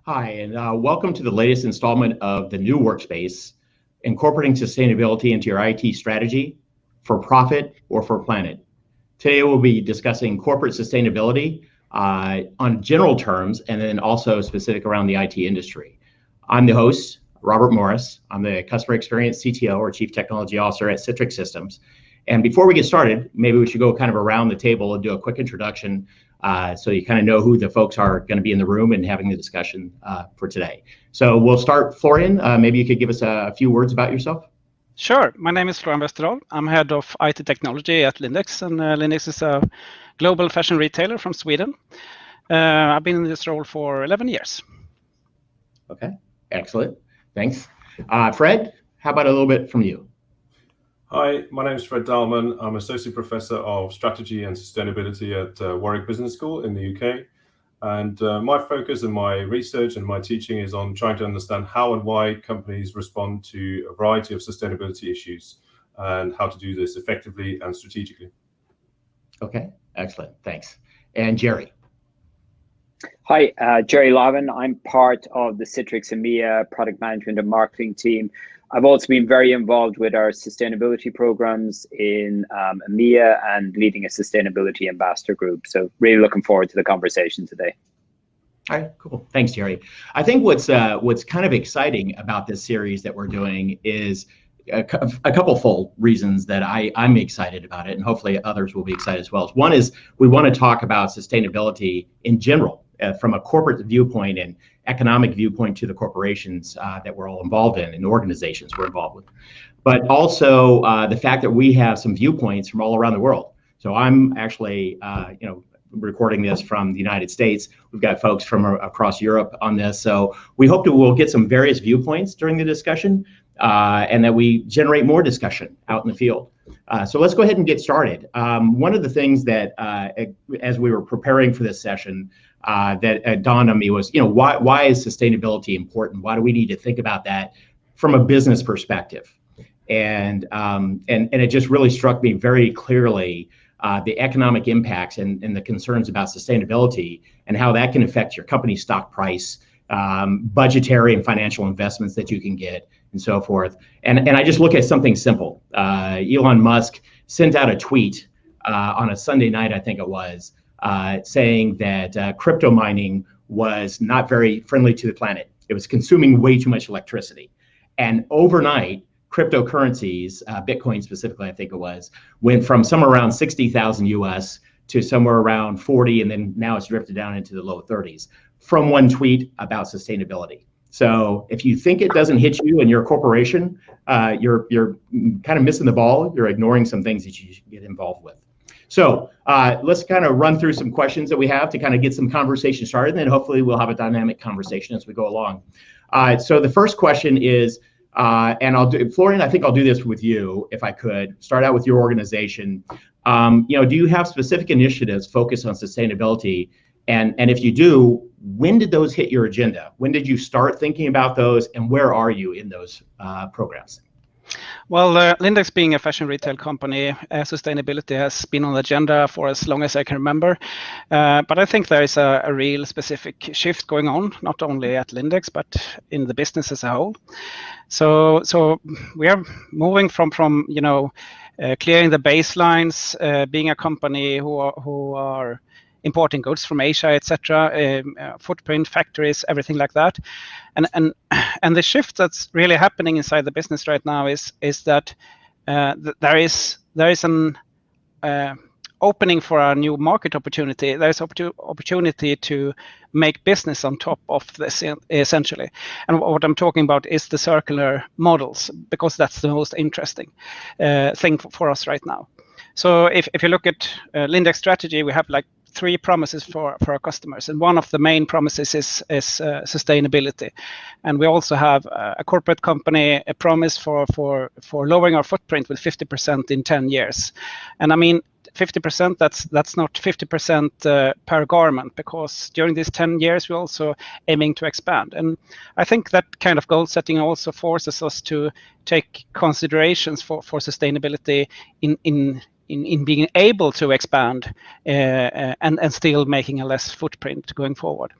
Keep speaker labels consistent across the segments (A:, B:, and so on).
A: Hi, and welcome to the latest installment of the new workspace, incorporating sustainability into your IT strategy for profit or for planet. Today we'll be discussing corporate sustainability on general terms and then also specific around the IT industry. I'm the host, Robert Morris. I'm the Customer Experience CTO or Chief Technology Officer at Citrix Systems. And before we get started, maybe we should go kind of around the table and do a quick introduction so you kind of know who the folks are going to be in the room and having the discussion for today. So we'll start, Florian, maybe you could give us a few words about yourself.
B: Sure. My name is Florian Westerdahl. I'm head of IT technology at Lindex, and Lindex is a global fashion retailer from Sweden. I've been in this role for 11 years.
A: Okay, excellent. Thanks. Fred, how about a little bit from you?
C: Hi, my name is Fred Dalton. I'm Associate Professor of Strategy and Sustainability at Warwick Business School in the UK. And my focus and my research and my teaching is on trying to understand how and why companies respond to a variety of sustainability issues and how to do this effectively and strategically.
A: Okay, excellent. Thanks. And Jerry.
D: Hi, Jerry Lavin. I'm part of the Citrix EMEA product management and marketing team. I've also been very involved with our sustainability programs in EMEA and leading a sustainability ambassador group. So really looking forward to the conversation today.
A: All right, cool. Thanks, Jerry. I think what's kind of exciting about this series that we're doing is a couple fold reasons that I'm excited about it, and hopefully others will be excited as well. One is we want to talk about sustainability in general from a corporate viewpoint and economic viewpoint to the corporations that we're all involved in and organizations we're involved with. But also the fact that we have some viewpoints from all around the world. So I'm actually, recording this from the United States. We've got folks from across Europe on this. So we hope that we'll get some various viewpoints during the discussion and that we generate more discussion out in the field. So let's go ahead and get started. One of the things that, as we were preparing for this session, that dawned on me was, why is sustainability important? Why do we need to think about that from a business perspective? And it just really struck me very clearly the economic impacts and the concerns about sustainability and how that can affect your company's stock price, budgetary and financial investments that you can get, and so forth. And I just look at something simple. Elon Musk sent out a tweet on a Sunday night, I think it was, saying that crypto mining was not very friendly to the planet. It was consuming way too much electricity. And overnight, cryptocurrencies, Bitcoin specifically, I think it was, went from somewhere around 60,000 US to somewhere around 40, and then now it's drifted down into the low 30s from one tweet about sustainability. So if you think it doesn't hit you and your corporation, you're kind of missing the ball. You're ignoring some things that you should get involved with. So let's kind of run through some questions that we have to kind of get some conversation started, and then hopefully we'll have a dynamic conversation as we go along. So the first question is, and Florian, I think I'll do this with you if I could. Start out with your organization. Do you have specific initiatives focused on sustainability? And if you do, when did those hit your agenda? When did you start thinking about those, and where are you in those programs?
B: Well, Lindex being a fashion retail company, sustainability has been on the agenda for as long as I can remember. But I think there is a real specific shift going on, not only at Lindex, but in the business as a whole. So we are moving from clearing the baselines, being a company who are importing goods from Asia, etc., footprint, factories, everything like that, and the shift that's really happening inside the business right now is that there is an opening for a new market opportunity. There's opportunity to make business on top of this, essentially. And what I'm talking about is the circular models, because that's the most interesting thing for us right now. So if you look at Lindex strategy, we have like 3 promises for our customers, and one of the main promises is sustainability. And we also have a corporate company a promise for lowering our footprint with 50% in 10 years. And I mean, 50%, that's not 50% per garment, because during these 10 years we're also aiming to expand. And I think that kind of goal setting also forces us to take considerations for sustainability in being able to expand and still making a less footprint going forward.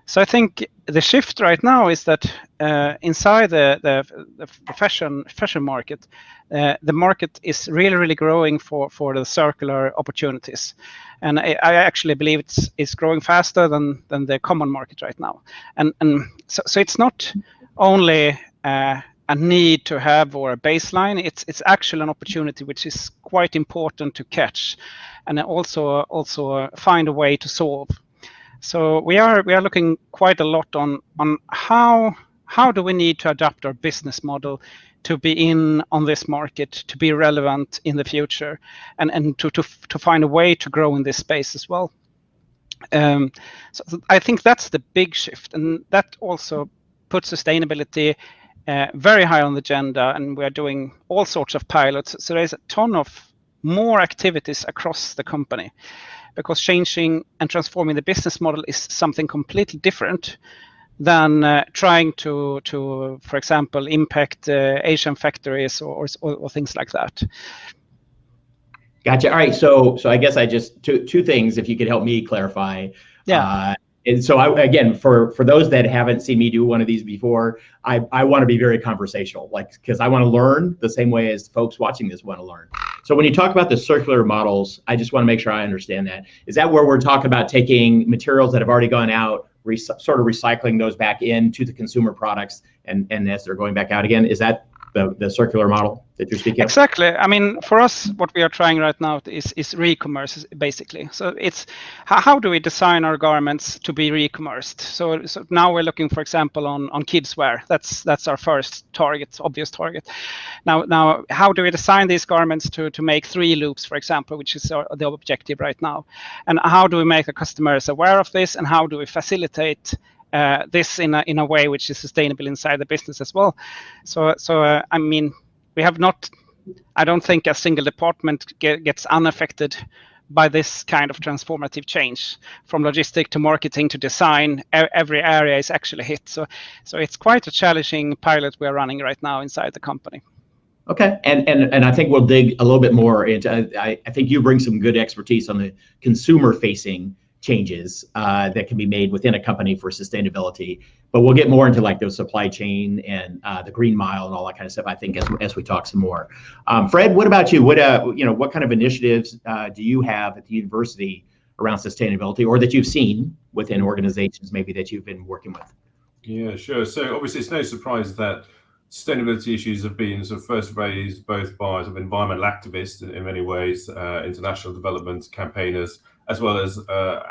B: So I think the shift right now is that inside the fashion market, the market is really growing for the circular opportunities, and I actually believe it's growing faster than the common market right now, and so it's not only a need to have or a baseline. It's actually an opportunity which is quite important to catch, and also find a way to solve. So we are looking quite a lot on how do we need to adapt our business model to be in on this market, to be relevant in the future, and to find a way to grow in this space as well. So I think that's the big shift, and that also puts sustainability very high on the agenda, and we are doing all sorts of pilots. So there's a ton of more activities across the company, because changing and transforming the business model is something completely different than trying to, for example, impact Asian factories or things like that.
A: Gotcha. All right. So I guess I just two things, if you could help me clarify.
B: Yeah.
A: And so again, for those that haven't seen me do one of these before, I want to be very conversational, because I want to learn the same way as folks watching this want to learn. So when you talk about the circular models, I just want to make sure I understand that. Is that where we're talking about taking materials that have already gone out, sort of recycling those back into the consumer products, and as they're going back out again? Is that the circular model that you're speaking of?
B: Exactly. I mean, for us, what we are trying right now is re-commerce, basically. So it's how do we design our garments to be re-commerced? So now we're looking, for example, on kids wear. That's our first target, obvious target. Now, how do we design these garments to make 3 loops, for example, which is the objective right now? And how do we make the customers aware of this? And how do we facilitate this in a way which is sustainable inside the business as well? So I mean, we have not, I don't think a single department gets unaffected by this kind of transformative change. From logistic to marketing to design, every area is actually hit. So it's quite a challenging pilot we are running right now inside the company.
A: Okay, and I think we'll dig a little bit more into. I think you bring some good expertise on the consumer-facing changes that can be made within a company for sustainability, but we'll get more into like the supply chain and the green mile and all that kind of stuff, I think, as we talk some more. Fred, what about you? What kind of initiatives do you have at the university around sustainability, or that you've seen within organizations maybe that you've been working with?
C: Yeah, sure. So obviously it's no surprise that sustainability issues have been sort of first raised both by sort of environmental activists in many ways, international development campaigners, as well as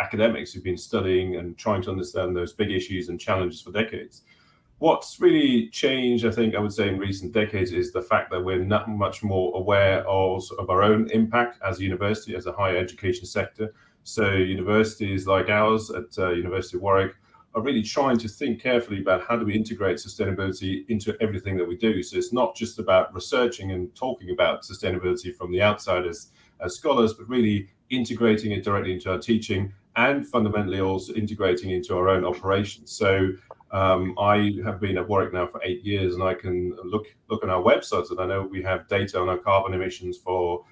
C: academics who've been studying and trying to understand those big issues and challenges for decades. What's really changed, I think, I would say in recent decades, is the fact that we're not much more aware of our own impact as a university, as a higher education sector. So universities like ours at University of Warwick are really trying to think carefully about how do we integrate sustainability into everything that we do. So it's not just about researching and talking about sustainability from the outside as scholars, but really integrating it directly into our teaching and fundamentally also integrating into our own operations. So I have been at Warwick now for 8 years, and I can look on our websites, and I know we have data on our carbon emissions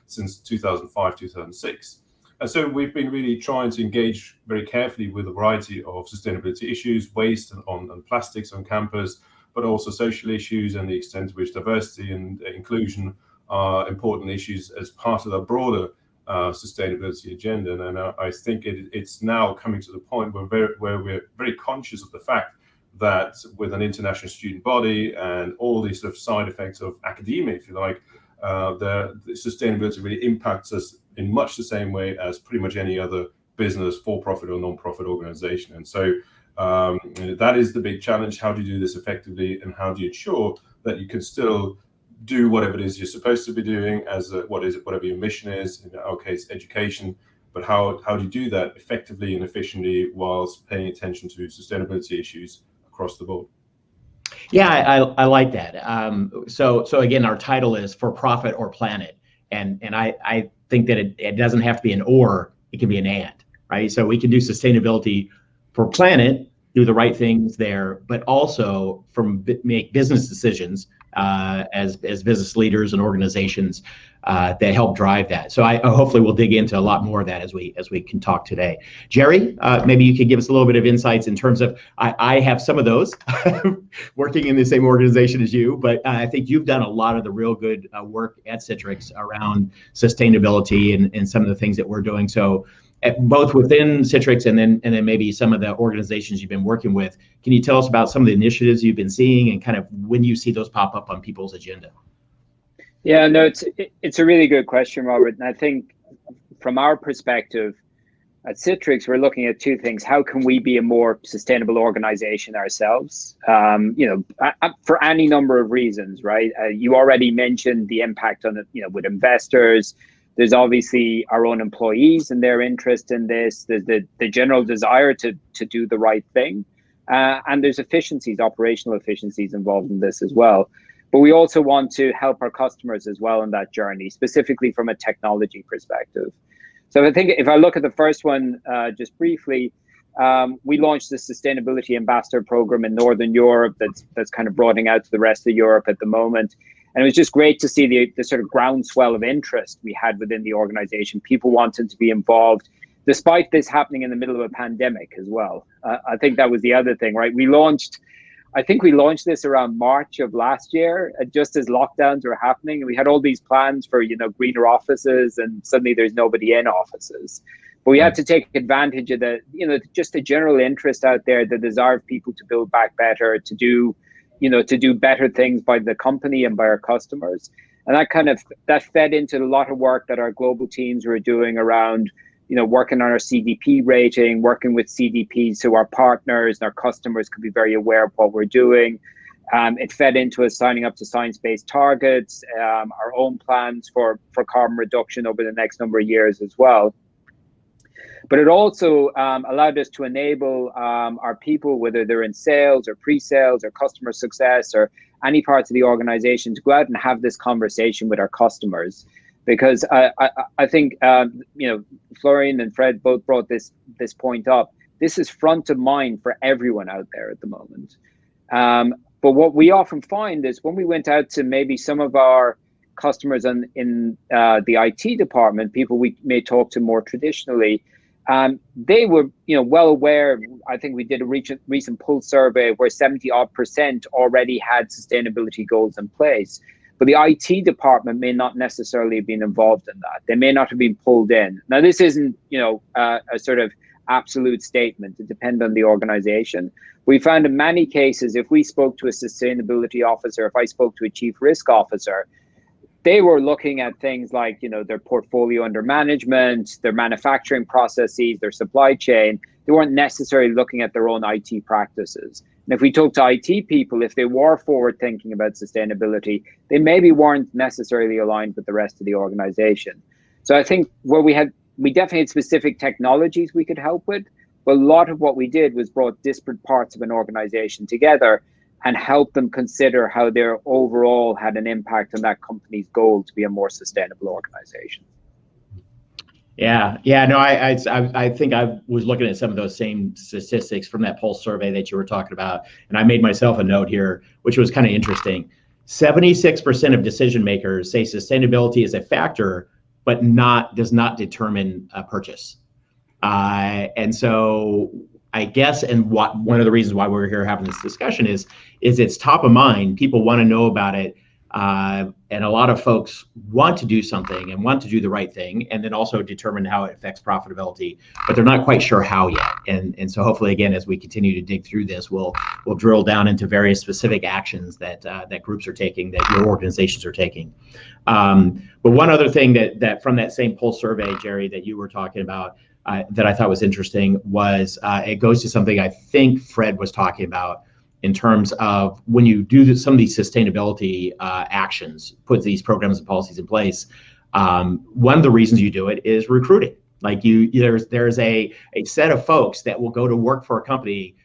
C: since 2005, 2006. And so we've been really trying to engage very carefully with a variety of sustainability issues, waste on plastics on campus, but also social issues and the extent to which diversity and inclusion are important issues as part of the broader sustainability agenda. And I think it's now coming to the point where we're very conscious of the fact that with an international student body and all these sort of side effects of academia, if you like, the sustainability really impacts us in much the same way as pretty much any other business, for-profit or non-profit organization. And so that is the big challenge. How do you do this effectively, and how do you ensure that you can still do whatever it is you're supposed to be doing whatever your mission is, in our case, education, but how do you do that effectively and efficiently whilst paying attention to sustainability issues across the board?
A: Yeah, I like that. So again, our title is For Profit or Planet, and I think that it doesn't have to be an or, it can be an and, right? So we can do sustainability for planet, do the right things there, but also make business decisions as business leaders and organizations that help drive that. So I hopefully we'll dig into a lot more of that as we can talk today. Jerry, maybe you could give us a little bit of insights in terms of, I have some of those working in the same organization as you, but I think you've done a lot of the real good work at Citrix around sustainability and some of the things that we're doing. So both within Citrix and then maybe some of the organizations you've been working with, can you tell us about some of the initiatives you've been seeing and kind of when you see those pop up on people's agenda?
D: Yeah, no, it's a really good question, Robert. And I think from our perspective at Citrix, we're looking at two things. How can we be a more sustainable organization ourselves? For any number of reasons, right? You already mentioned the impact on it, with investors. There's obviously our own employees and their interest in this. There's the general desire to do the right thing. And there's efficiencies, operational efficiencies involved in this as well. But we also want to help our customers as well in that journey, specifically from a technology perspective. So I think if I look at the first one, just briefly, we launched the Sustainability Ambassador Program in Northern Europe that's kind of broadening out to the rest of Europe at the moment. And it was just great to see the sort of groundswell of interest we had within the organization, people wanting to be involved, despite this happening in the middle of a pandemic as well. I think that was the other thing, right? I think we launched this around March of last year, just as lockdowns were happening. And we had all these plans for, greener offices, and suddenly there's nobody in offices. But we had to take advantage of just the general interest out there, the desire of people to build back better, to do better things by the company and by our customers. And that fed into a lot of work that our global teams were doing around, working on our CDP rating, working with CDPs so our partners and our customers could be very aware of what we're doing. It fed into us signing up to science-based targets, our own plans for carbon reduction over the next number of years as well. But it also allowed us to enable our people, whether they're in sales or pre-sales or customer success or any parts of the organization, to go out and have this conversation with our customers. Because I think, Florian and Fred both brought this point up. This is front of mind for everyone out there at the moment. But what we often find is when we went out to maybe some of our customers in the IT department, people we may talk to more traditionally, they were well aware. I think we did a recent pulse survey where 70% already had sustainability goals in place. But the IT department may not necessarily have been involved in that. They may not have been pulled in. Now, this isn't, a sort of absolute statement. It depends on the organization. We found in many cases, if we spoke to a sustainability officer, if I spoke to a chief risk officer, they were looking at things like, their portfolio under management, their manufacturing processes, their supply chain. They weren't necessarily looking at their own IT practices. And if we talk to IT people, if they were forward thinking about sustainability, they maybe weren't necessarily aligned with the rest of the organization. So I think we definitely had specific technologies we could help with, but a lot of what we did was brought disparate parts of an organization together and help them consider how their overall had an impact on that company's goal to be a more sustainable organization.
A: Yeah. No, I think I was looking at some of those same statistics from that pulse survey that you were talking about, and I made myself a note here, which was kind of interesting. 76% of decision makers say sustainability is a factor, but does not determine a purchase. And so I guess, and one of the reasons why we're here having this discussion is it's top of mind. People want to know about it. And a lot of folks want to do something and want to do the right thing, and then also determine how it affects profitability, but they're not quite sure how yet. And so hopefully, again, as we continue to dig through this, we'll drill down into various specific actions that groups are taking, that your organizations are taking. But one other thing that from that same pulse survey, Jerry, that you were talking about, that I thought was interesting was it goes to something I think Fred was talking about, in terms of when you do some of these sustainability actions, put these programs and policies in place, one of the reasons you do it is recruiting. Like there's a set of folks that will go to work for a company,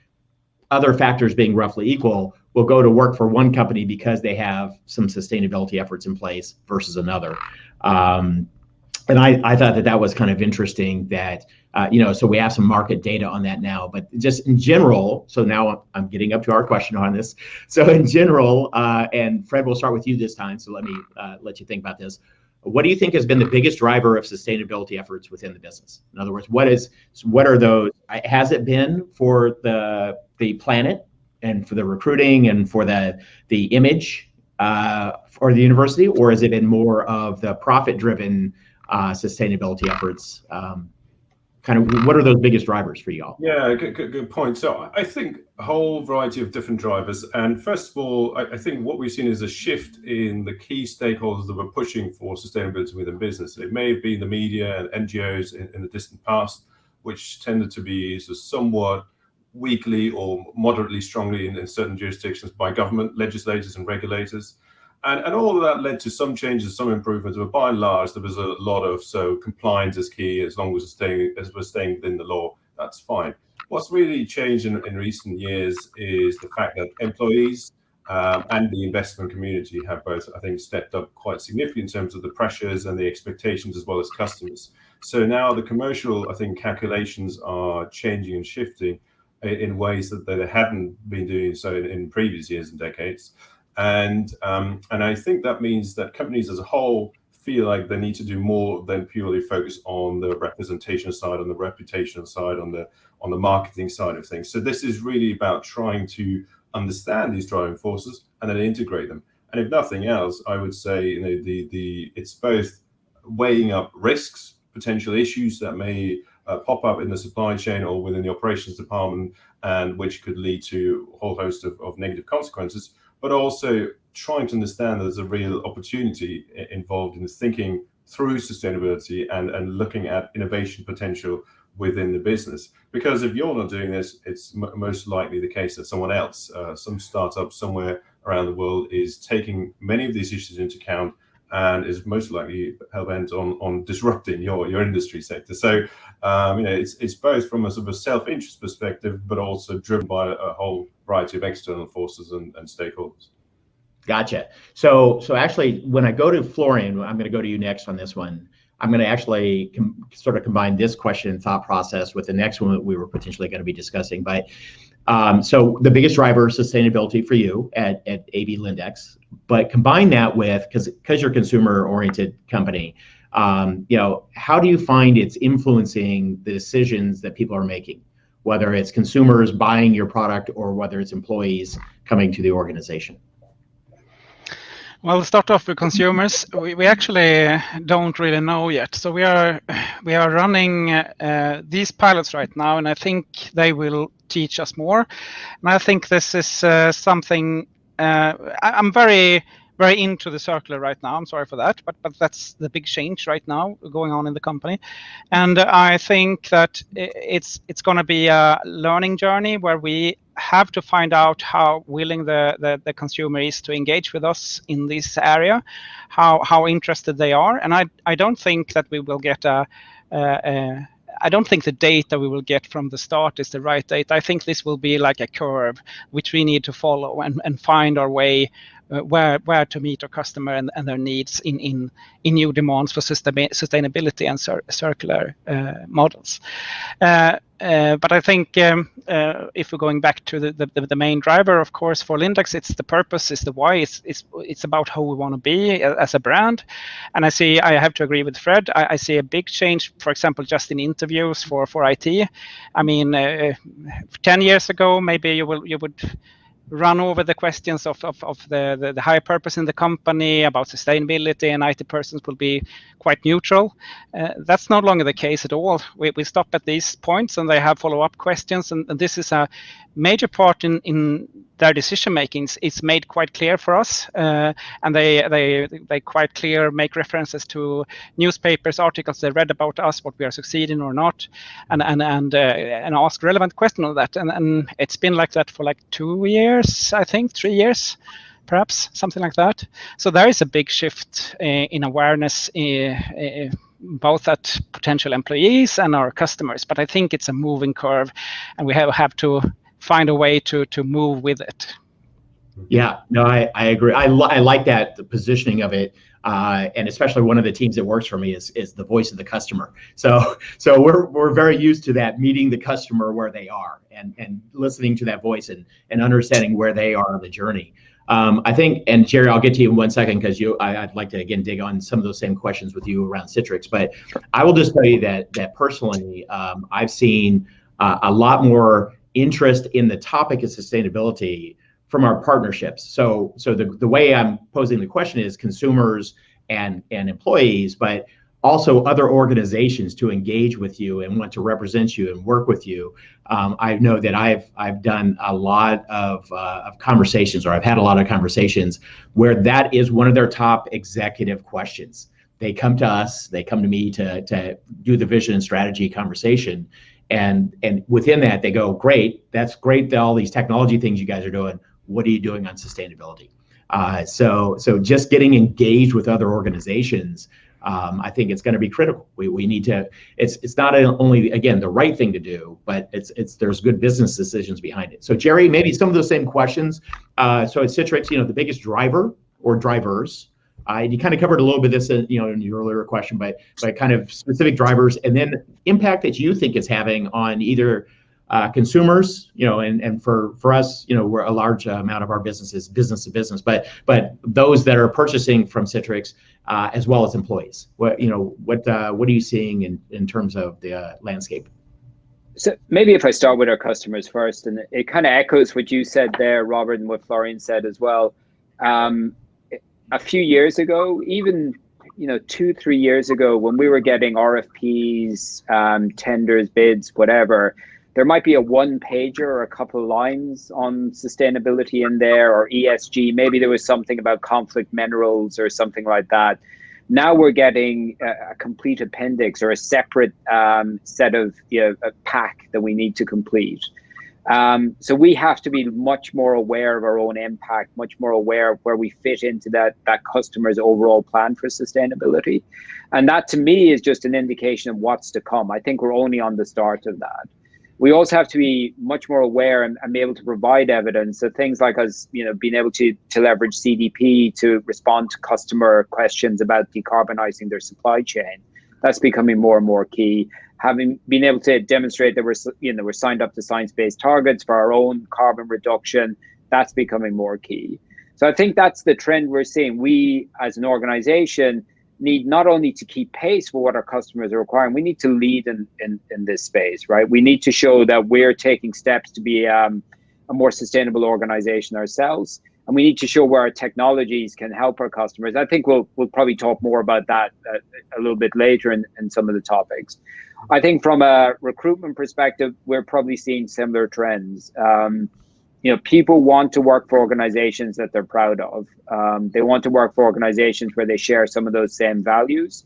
A: other factors being roughly equal, will go to work for one company because they have some sustainability efforts in place versus another. And I thought that was kind of interesting, that So we have some market data on that now, but just in general, so now I'm getting up to our question on this. So in general, and Fred, we'll start with you this time. So let me let you think about this. What do you think has been the biggest driver of sustainability efforts within the business? In other words, what are those? Has it been for the planet and for the recruiting and for the image for the university, or has it been more of the profit-driven sustainability efforts? Kind of, what are those biggest drivers for y'all?
C: Yeah, good point. So I think a whole variety of different drivers. And first of all, I think what we've seen is a shift in the key stakeholders that were pushing for sustainability within business. It may have been the media and NGOs in the distant past, which tended to be sort of somewhat weakly or moderately strongly in certain jurisdictions by government, legislators and regulators. And all of that led to some changes, some improvements, but by and large, there was a lot of, so compliance is key. As long as we're staying within the law, that's fine. What's really changed in recent years is the fact that employees and the investment community have both, I think, stepped up quite significantly in terms of the pressures and the expectations, as well as customers. So now the commercial, I think, calculations are changing and shifting in ways that they hadn't been doing so in previous years and decades. And I think that means that companies as a whole feel like they need to do more than purely focus on the representation side, on the reputational side, on the marketing side of things. So this is really about trying to understand these driving forces and then integrate them. And if nothing else, I would say it's both weighing up risks, potential issues that may pop up in the supply chain or within the operations department, and which could lead to a whole host of negative consequences, but also trying to understand that there's a real opportunity involved in thinking through sustainability and looking at innovation potential within the business. Because if you're not doing this, it's most likely the case that someone else, some startup somewhere around the world, is taking many of these issues into account and is most likely hell-bent on disrupting your industry sector. So, it's both from a sort of a self-interest perspective, but also driven by a whole variety of external forces and stakeholders.
A: Gotcha. So actually, when I go to Florian, I'm going to go to you next on this one. I'm going to actually sort of combine this question and thought process with the next one that we were potentially going to be discussing. But so the biggest driver is sustainability for you at AB Lindex, but combine that with, because you're a consumer-oriented company, how do you find it's influencing the decisions that people are making, whether it's consumers buying your product or whether it's employees coming to the organization?
B: Well, to start off with consumers, we actually don't really know yet. So we are running these pilots right now, and I think they will teach us more. And I think this is something I'm very into the circular right now. I'm sorry for that, but that's the big change right now going on in the company. And I think that it's going to be a learning journey where we have to find out how willing the consumer is to engage with us in this area, how interested they are. And I don't think that we will get I don't think the data we will get from the start is the right data. I think this will be like a curve which we need to follow and find our way where to meet our customer and their needs in new demands for sustainability and circular models. But I think if we're going back to the main driver, of course, for Lindex, it's the purpose, it's the why, it's about how we want to be as a brand. And I have to agree with Fred. I see a big change, for example, just in interviews for IT. I mean, 10 years ago, maybe you would run over the questions of the higher purpose in the company, about sustainability, and IT persons will be quite neutral. That's no longer the case at all. We stop at these points and they have follow-up questions, and this is a major part in their decision making. It's made quite clear for us, and they quite clear make references to newspapers, articles they read about us, what we are succeeding or not, and ask relevant questions on that. And it's been like that for like 2 years, I think, 3 years, perhaps, something like that. So there is a big shift in awareness, both at potential employees and our customers. But I think it's a moving curve, and we have to find a way to move with it.
A: Yeah, no, I agree. I like that, the positioning of it, and especially one of the teams that works for me is the voice of the customer. So we're very used to that, meeting the customer where they are and listening to that voice and understanding where they are on the journey. I think, and Jerry, I'll get to you in 1 second because I'd like to again dig on some of those same questions with you around Citrix. But I will just tell you that personally, I've seen a lot more interest in the topic of sustainability from our partnerships. So the way I'm posing the question is consumers and employees, but also other organizations to engage with you and want to represent you and work with you. I know that I've done a lot of conversations, or I've had a lot of conversations where that is one of their top executive questions. They come to us, they come to me to do the vision and strategy conversation. And within that, they go, great, that's great, all these technology things you guys are doing. What are you doing on sustainability? So just getting engaged with other organizations, I think it's going to be critical. We need to. It's not only, again, the right thing to do, but there's good business decisions behind it. So Jerry, maybe some of those same questions. So at Citrix, the biggest driver or drivers. You kind of covered a little bit of this, in your earlier question, but kind of specific drivers, and then impact that you think it's having on either consumers, and for us, we're a large amount of our business is business to business, but those that are purchasing from Citrix, as well as employees. What are you seeing in terms of the landscape?
D: So maybe if I start with our customers first, and it kind of echoes what you said there, Robert, and what Florian said as well. A few years ago, even 2-3 years ago, when we were getting RFPs, tenders, bids, whatever, there might be a one-pager or a couple lines on sustainability in there, or ESG. Maybe there was something about conflict minerals or something like that. Now we're getting a complete appendix or a separate set of a pack that we need to complete. So we have to be much more aware of our own impact, much more aware of where we fit into that customer's overall plan for sustainability. And that to me is just an indication of what's to come. I think we're only on the start of that. We also have to be much more aware and be able to provide evidence. So things like us, being able to leverage CDP to respond to customer questions about decarbonizing their supply chain. That's becoming more and more key. Having been able to demonstrate that we're signed up to science-based targets for our own carbon reduction, that's becoming more key. So I think that's the trend we're seeing. We, as an organization, need not only to keep pace with what our customers are requiring, we need to lead in this space, right? We need to show that we're taking steps to be a more sustainable organization ourselves. And we need to show where our technologies can help our customers. I think we'll probably talk more about that a little bit later in some of the topics. I think from a recruitment perspective, we're probably seeing similar trends. People want to work for organizations that they're proud of. They want to work for organizations where they share some of those same values.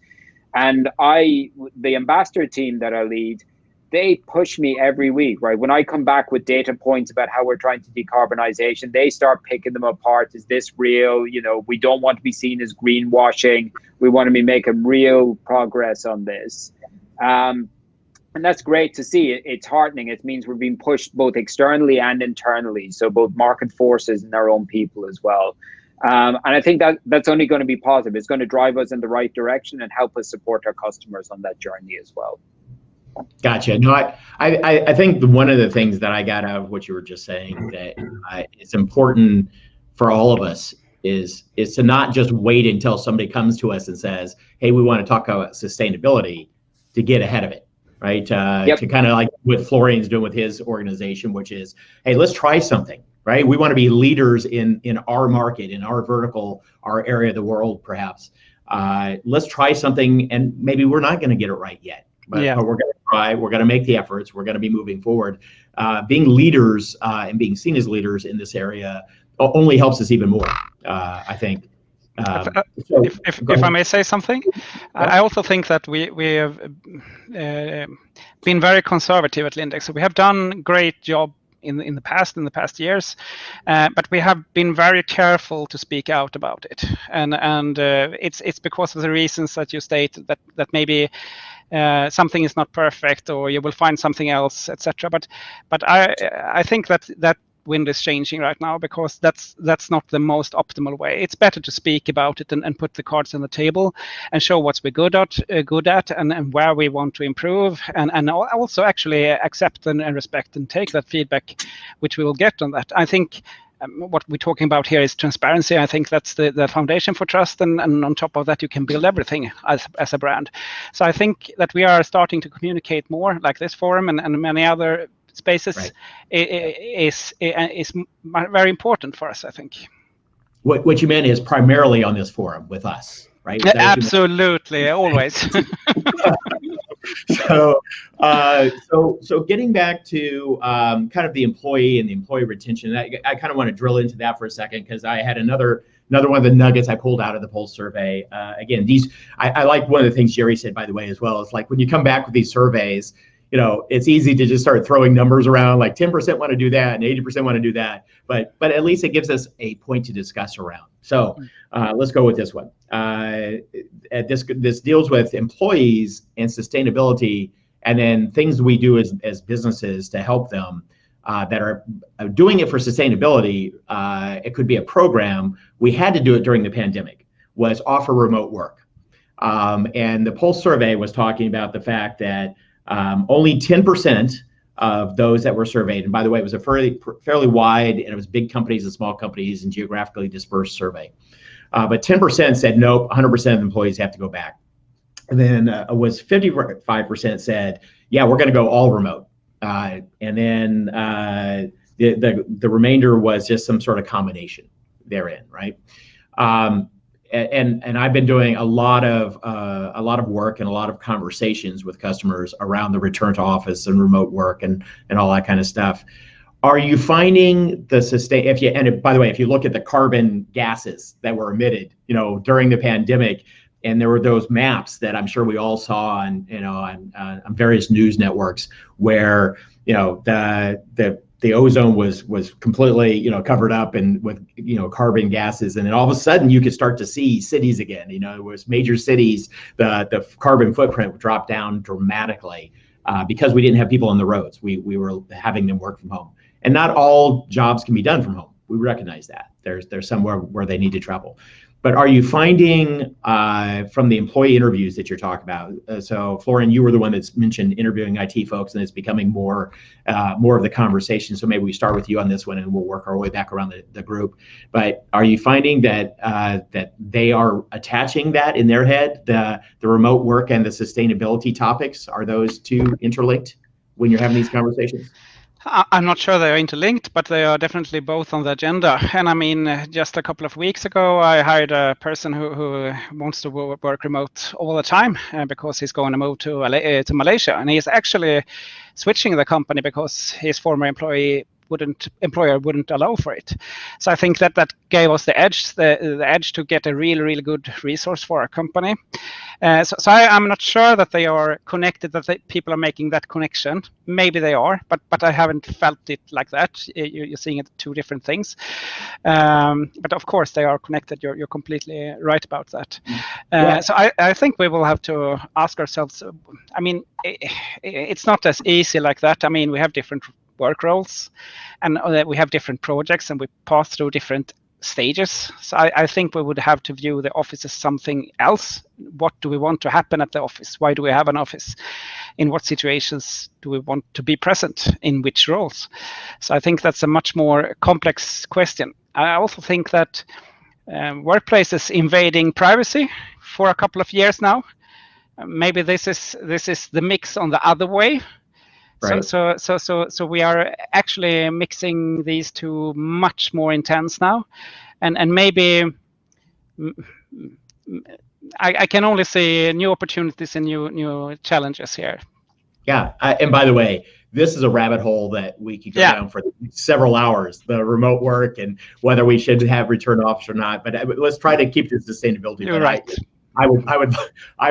D: And the ambassador team that I lead, they push me every week, right? When I come back with data points about how we're trying to decarbonization, they start picking them apart. Is this real? We don't want to be seen as greenwashing. We want to be making real progress on this. And that's great to see. It's heartening. It means we're being pushed both externally and internally. So both market forces and our own people as well. And I think that's only going to be positive. It's going to drive us in the right direction and help us support our customers on that journey as well.
A: Gotcha. No, I think one of the things that I got out of what you were just saying that it's important for all of us is to not just wait until somebody comes to us and says, hey, we want to talk about sustainability, to get ahead of it, right?
D: Yep.
A: To kind of like what Florian's doing with his organization, which is, hey, let's try something, right? We want to be leaders in our market, in our vertical, our area of the world, perhaps. Let's try something, and maybe we're not going to get it right yet. But we're going to try, we're going to make the efforts, we're going to be moving forward. Being leaders and being seen as leaders in this area only helps us even more, I think.
B: If I may say something, I also think that we have been very conservative at Lindex. So we have done great job in the past years, but we have been very careful to speak out about it, and it's because of the reasons that you state that maybe something is not perfect or you will find something else, etc. But I think that wind is changing right now, because that's not the most optimal way. It's better to speak about it and put the cards on the table and show what we're good at and where we want to improve, and also actually accept and respect and take that feedback which we will get on that. I think what we're talking about here is transparency. I think that's the foundation for trust, and on top of that you can build everything as a brand. So I think that we are starting to communicate more, like this forum and many other spaces. Right. is very important for us, I think.
A: What you meant is primarily on this forum with us, right?
B: Absolutely, always.
A: So getting back to kind of the employee and the employee retention, I kind of want to drill into that for a second, because I had another one of the nuggets I pulled out of the Pulse survey. Again, I like one of the things Jerry said, by the way, as well. It's like when you come back with these surveys, it's easy to just start throwing numbers around, like 10% want to do that and 80% want to do that. But at least it gives us a point to discuss around. So let's go with this one. This deals with employees and sustainability, and then things we do as businesses to help them that are doing it for sustainability. It could be a program. We had to do it during the pandemic, was offer remote work. And the Pulse survey was talking about the fact that only 10% of those that were surveyed, and by the way, it was a fairly wide, and it was big companies and small companies and geographically dispersed survey. But 10% said nope, 100% of employees have to go back. And then was 55% said, yeah, we're going to go all remote. And then the remainder was just some sort of combination therein, right? And I've been doing a lot of work and a lot of conversations with customers around the return to office and remote work and all that kind of stuff. Are you finding by the way, if you look at the carbon gases that were emitted, during the pandemic, and there were those maps that I'm sure we all saw on various news networks where the ozone was completely covered up and with carbon gases, and then all of a sudden you could start to see cities again. It was major cities, the carbon footprint dropped down dramatically because we didn't have people on the roads. We were having them work from home, and not all jobs can be done from home. We recognize that there's somewhere where they need to travel. But are you finding from the employee interviews that you're talking about? So Florian, you were the one that's mentioned interviewing IT folks, and it's becoming more of the conversation. So maybe we start with you on this one, and we'll work our way back around the group. But are you finding that that they are attaching that in their head, the remote work and the sustainability topics? Are those two interlinked when you're having these conversations?
B: I'm not sure they are interlinked, but they are definitely both on the agenda. And I mean, just a couple of weeks ago, I hired a person who wants to work remote all the time because he's going to move to Malaysia. And he's actually switching the company because his former employer wouldn't allow for it. So I think that gave us the edge to get a really good resource for our company. So I'm not sure that they are connected, that people are making that connection. Maybe they are, but I haven't felt it like that. You're seeing it two different things. But of course they are connected. You're completely right about that. Yeah. So I think we will have to ask ourselves. I mean, it's not as easy like that. I mean, we have different work roles, and we have different projects, and we pass through different stages. So I think we would have to view the office as something else. What do we want to happen at the office? Why do we have an office? In what situations do we want to be present? In which roles? So I think that's a much more complex question. I also think that workplaces invading privacy for a couple of years now. Maybe this is the mix on the other way. Right. So we are actually mixing these two much more intense now, and maybe I can only see new opportunities and new challenges here.
A: Yeah, and by the way, this is a rabbit hole that we could go down for several hours. The remote work and whether we should have return to office or not. But let's try to keep the sustainability.
B: You're right.
A: I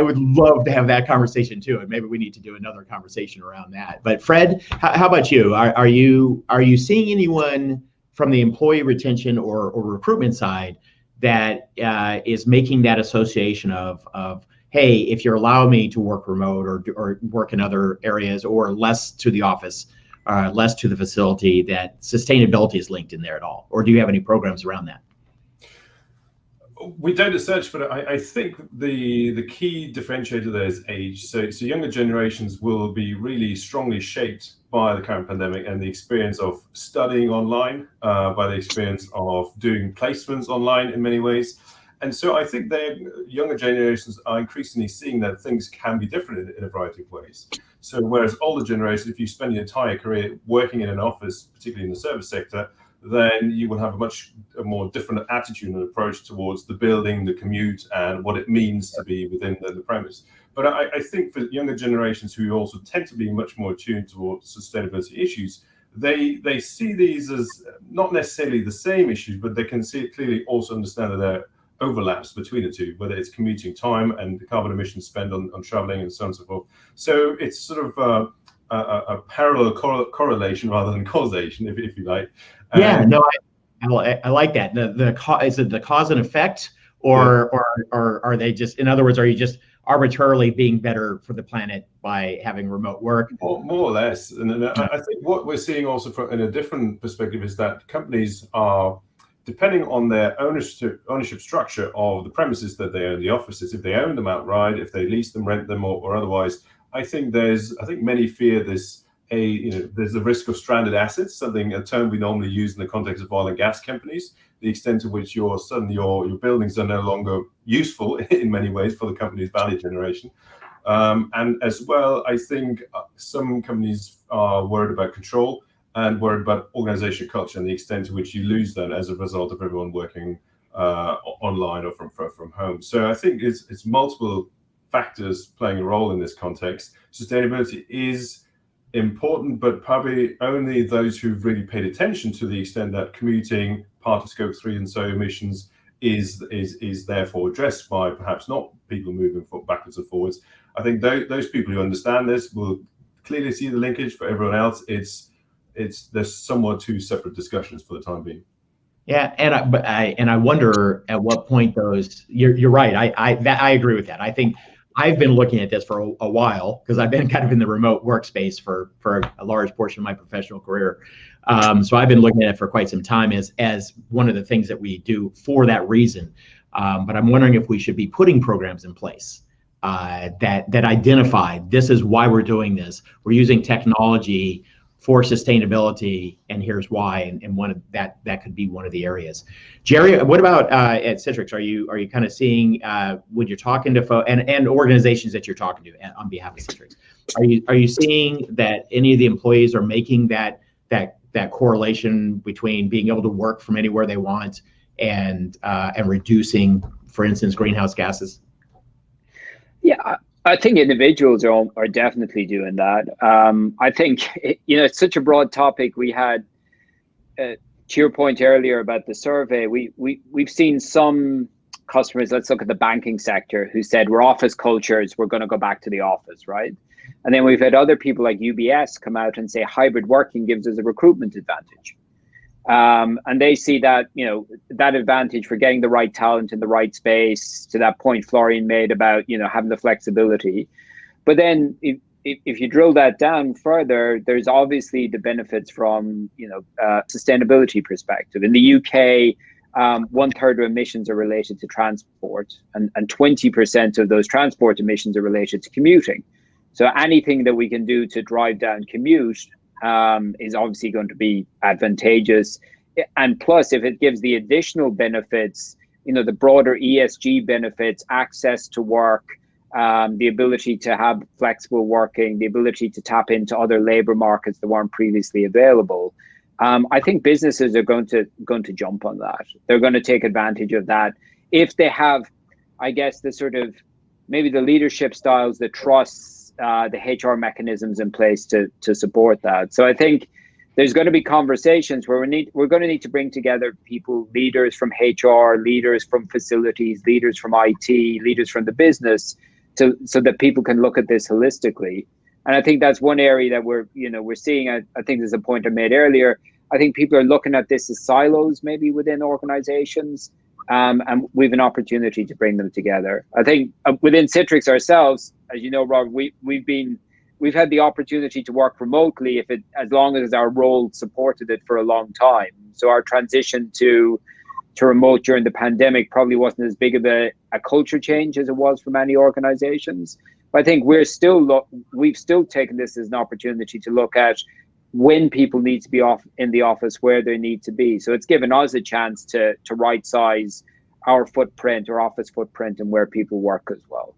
A: would love to have that conversation too, and maybe we need to do another conversation around that. But Fred, how about you? Are you seeing anyone from the employee retention or recruitment side that is making that association of hey, if you're allowing me to work remote or work in other areas or less to the office, less to the facility, that sustainability is linked in there at all? Or do you have any programs around that?
C: We don't as such, but I think the key differentiator there is age. So younger generations will be really strongly shaped by the current pandemic and the experience of studying online, by the experience of doing placements online in many ways. And so I think younger generations are increasingly seeing that things can be different in a variety of ways. So whereas older generations, if you spend your entire career working in an office, particularly in the service sector, then you will have a more different attitude and approach towards the building, the commute, and what it means to be within the premise. But I think for younger generations who also tend to be much more attuned towards sustainability issues, they see these as not necessarily the same issues, but they can see it clearly, also understand that there are overlaps between the two, whether it's commuting time and the carbon emissions spent on traveling and so on and so forth. So it's sort of a parallel correlation rather than causation, if you like.
A: Yeah, no, I like that. Is it the cause and effect, or are they just, in other words, are you just arbitrarily being better for the planet by having remote work?
C: More or less. And I think what we're seeing also in a different perspective is that companies are, depending on their ownership structure of the premises that they own, the offices, if they own them outright, if they lease them, rent them, or otherwise, I think many fear there's a risk of stranded assets, a term we normally use in the context of oil and gas companies, the extent to which your buildings are no longer useful in many ways for the company's value generation. And as well, I think some companies are worried about control and worried about organizational culture and the extent to which you lose that as a result of everyone working online or from home. So I think it's multiple factors playing a role in this context. Sustainability is important, but probably only those who've really paid attention to the extent that commuting, part of Scope 3 and so emissions is therefore addressed by perhaps not people moving backwards and forwards. I think those people who understand this will clearly see the linkage. For everyone else, there's somewhat two separate discussions for the time being.
A: Yeah, and I wonder at what point those. You're right. I agree with that. I think I've been looking at this for a while because I've been kind of in the remote workspace for a large portion of my professional career. So I've been looking at it for quite some time as one of the things that we do for that reason. But I'm wondering if we should be putting programs in place that identify this is why we're doing this. We're using technology for sustainability, and here's why, and one of that could be one of the areas. Jerry, what about at Citrix? Are you kind of seeing when you're talking to folks and organizations that you're talking to on behalf of Citrix? Are you seeing that any of the employees are making that correlation between being able to work from anywhere they want and reducing, for instance, greenhouse gases?
D: Yeah, I think individuals are definitely doing that. I think it's such a broad topic. We had, to your point earlier about the survey, we've seen some customers. Let's look at the banking sector who said we're office cultures. We're going to go back to the office, right? And then we've had other people like UBS come out and say hybrid working gives us a recruitment advantage. And they see that, that advantage for getting the right talent in the right space, to that point Florian made about, having the flexibility. But then if you drill that down further, there's obviously the benefits from, sustainability perspective. In the UK, 1/3 of emissions are related to transport, and 20% of those transport emissions are related to commuting. So anything that we can do to drive down commute is obviously going to be advantageous. And plus, if it gives the additional benefits, the broader ESG benefits, access to work, the ability to have flexible working, the ability to tap into other labor markets that weren't previously available, I think businesses are going to jump on that. They're going to take advantage of that if they have, I guess, the sort of maybe the leadership styles, the trusts, the HR mechanisms in place to support that. So I think there's going to be conversations where we're going to need to bring together people, leaders from HR, leaders from facilities, leaders from IT, leaders from the business, so that people can look at this holistically. And I think that's one area that we're seeing. I think there's a point I made earlier. I think people are looking at this as silos maybe within organizations. And we have an opportunity to bring them together. I think within Citrix ourselves, as you know, Rob, we've been we've had the opportunity to work remotely as long as our role supported it for a long time. So our transition to remote during the pandemic probably wasn't as big of a culture change as it was for many organizations. But I think we've still taken this as an opportunity to look at when people need to be in the office, where they need to be. So it's given us a chance to right size our footprint, our office footprint, and where people work as well.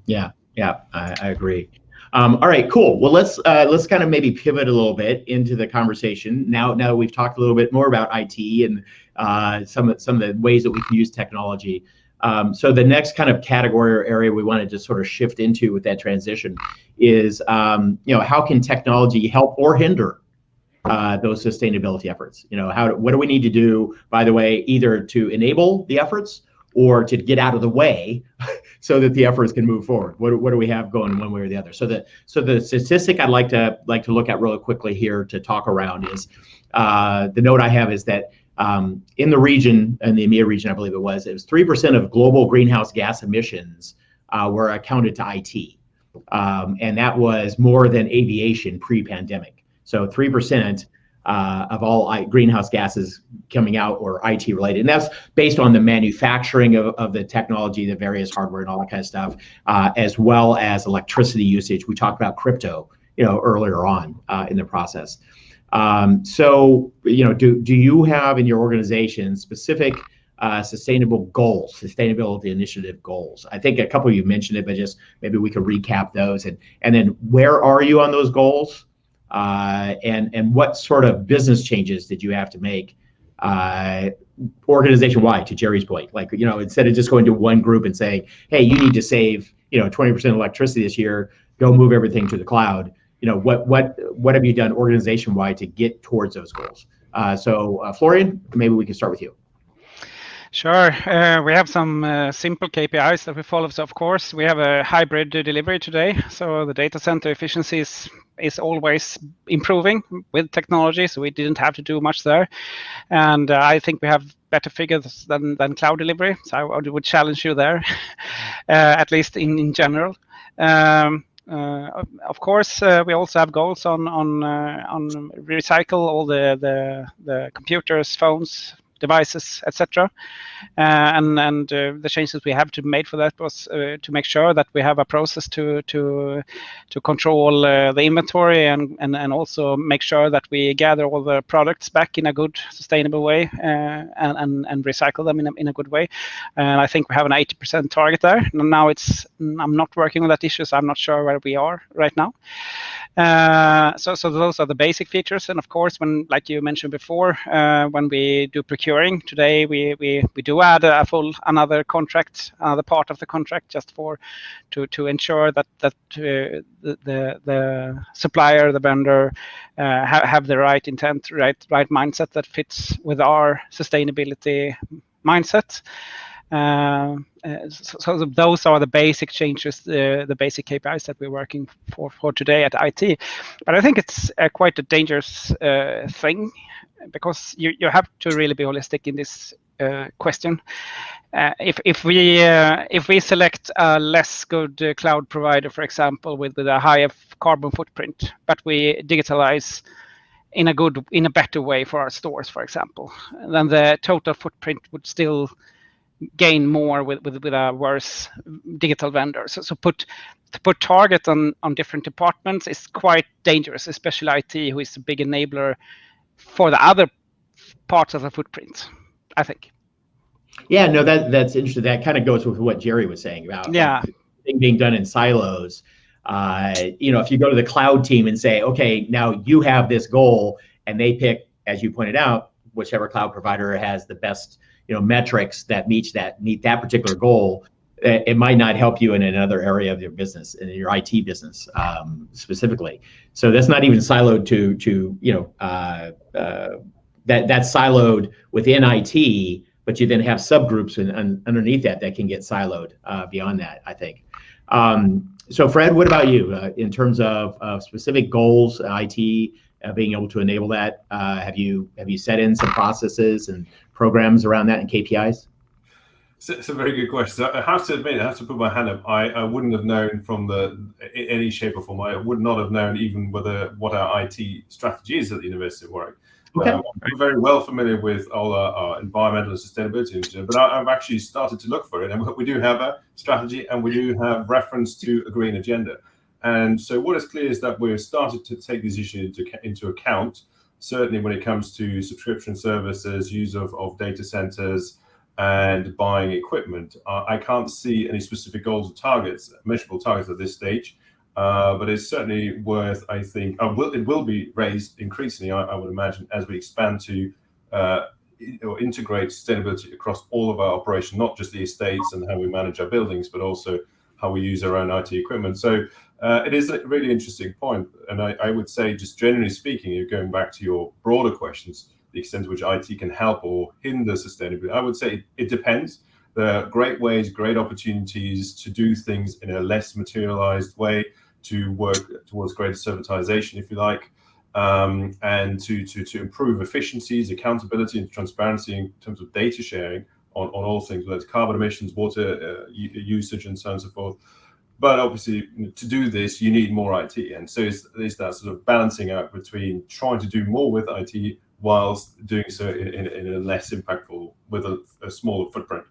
A: Yeah, I agree. All right, cool. Well, let's kind of maybe pivot a little bit into the conversation. Now we've talked a little bit more about IT and some of the ways that we can use technology. So the next kind of category or area we wanted to sort of shift into with that transition is, how can technology help or hinder those sustainability efforts? What do we need to do, by the way, either to enable the efforts or to get out of the way so that the efforts can move forward? What do we have going one way or the other? So the statistic I'd like to look at really quickly here to talk around is the note I have is that in the region, in the EMEA region, I believe it was 3% of global greenhouse gas emissions were accounted to IT. And that was more than aviation pre-pandemic. So 3% of all greenhouse gases coming out or IT related. And that's based on the manufacturing of the technology, the various hardware and all that kind of stuff, as well as electricity usage. We talked about crypto, earlier on in the process. So, do you have in your organization specific sustainability initiative goals? I think a couple of you mentioned it, but just maybe we could recap those. And then where are you on those goals? And what sort of business changes did you have to make organization-wide, to Jerry's point? Like, instead of just going to one group and saying, hey, you need to save 20% electricity this year, go move everything to the cloud. What have you done organization-wide to get towards those goals? So Florian, maybe we can start with you.
B: Sure. We have some simple KPIs that we follow. So of course, we have a hybrid delivery today. So the data center efficiency is always improving with technology. So we didn't have to do much there. And I think we have better figures than cloud delivery. So I would challenge you there, at least in general. Of course, we also have goals on recycle all the computers, phones, devices, etc. And the changes we have to make for that was to make sure that we have a process to control the inventory and also make sure that we gather all the products back in a good sustainable way and recycle them in a good way. And I think we have an 80% target there. And now I'm not working on that issue, so I'm not sure where we are right now. So those are the basic features. And of course, like you mentioned before, when we do procuring today, we do add another contract, another part of the contract, just to ensure that the supplier, the vendor, have the right intent, right mindset that fits with our sustainability mindset. So those are the basic changes, the basic KPIs that we're working for today at IT. But I think it's quite a dangerous thing, because you have to really be holistic in this question. If we select a less good cloud provider, for example, with a higher carbon footprint, but we digitalize in a better way for our stores, for example, then the total footprint would still gain more with a worse digital vendor. So to put target on different departments is quite dangerous, especially IT, who is a big enabler for the other parts of the footprint, I think.
A: Yeah, no, that's interesting. That kind of goes with what Jerry was saying about things being done in silos. If you go to the cloud team and say, okay, now you have this goal, and they pick, as you pointed out, whichever cloud provider has the best metrics that meet that particular goal, it might not help you in another area of your business, in your IT business specifically. So that's not even siloed that's siloed within IT, but you then have subgroups underneath that can get siloed beyond that, I think. So Fred, what about you in terms of specific goals, IT being able to enable that? Have you set in some processes and programs around that and KPIs?
C: It's a very good question. I have to admit, I have to put my hand up. I wouldn't have known from any shape or form. I would not have known even what our IT strategy is at the University of Warwick.
A: Okay.
C: I'm very well familiar with all our environmental and sustainability, but I've actually started to look for it. And we do have a strategy, and we do have reference to a green agenda. And so what is clear is that we've started to take these issues into account, certainly when it comes to subscription services, use of data centers, and buying equipment. I can't see any specific goals or targets, measurable targets at this stage, but it's certainly worth, I think, it will be raised increasingly, I would imagine, as we expand to or integrate sustainability across all of our operations, not just the estates and how we manage our buildings, but also how we use our own IT equipment. So it is a really interesting point. And I would say, just generally speaking, going back to your broader questions, the extent to which IT can help or hinder sustainability, I would say it depends. There are great ways, great opportunities to do things in a less materialized way, to work towards greater servitization, if you like, and to improve efficiencies, accountability, and transparency in terms of data sharing on all things, whether it's carbon emissions, water usage, and so on and so forth. But obviously, to do this, you need more IT. And so it's that sort of balancing out between trying to do more with IT whilst doing so in a less impactful, with a smaller footprint.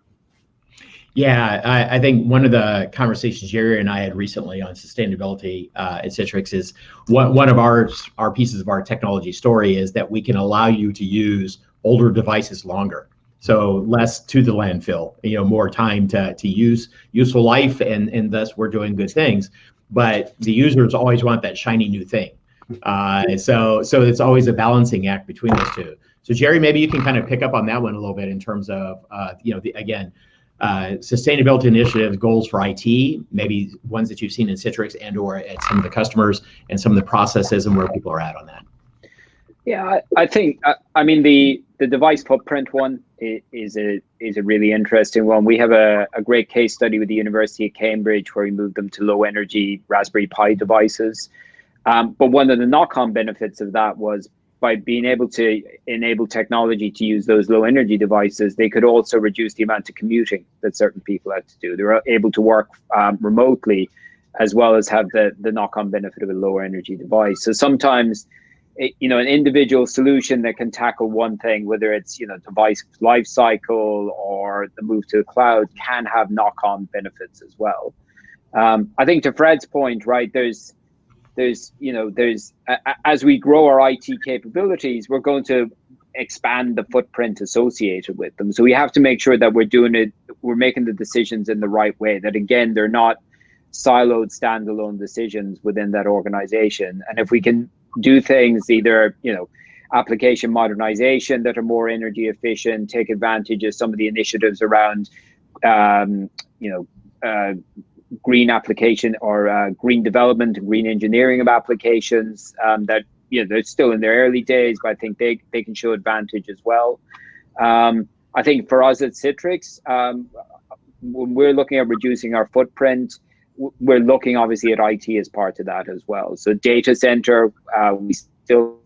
A: Yeah, I think one of the conversations Jerry and I had recently on sustainability at Citrix is one of our pieces of our technology story is that we can allow you to use older devices longer. So less to the landfill, more time to use useful life, and thus we're doing good things. But the users always want that shiny new thing. So it's always a balancing act between those two. So Jerry, maybe you can kind of pick up on that one a little bit in terms of sustainability initiatives, goals for IT, maybe ones that you've seen in Citrix and or at some of the customers, and some of the processes and where people are at on that.
D: Yeah, I think the device footprint one is a really interesting one. We have a great case study with the University of Cambridge where we moved them to low energy Raspberry Pi devices. But one of the knock-on benefits of that was by being able to enable technology to use those low energy devices, they could also reduce the amount of commuting that certain people had to do. They were able to work remotely, as well as have the knock-on benefit of a lower energy device. So sometimes, an individual solution that can tackle one thing, whether it's device life cycle or the move to the cloud, can have knock-on benefits as well. I think to Fred's point, right, there's as we grow our IT capabilities, we're going to expand the footprint associated with them. So we have to make sure that we're making the decisions in the right way, that again, they're not siloed standalone decisions within that organization. And if we can do things, either, application modernization that are more energy efficient, take advantage of some of the initiatives around, green application or green development and green engineering of applications that they're still in their early days, but I think they can show advantage as well. I think for us at Citrix, when we're looking at reducing our footprint, we're looking obviously at IT as part of that as well. So data center, we still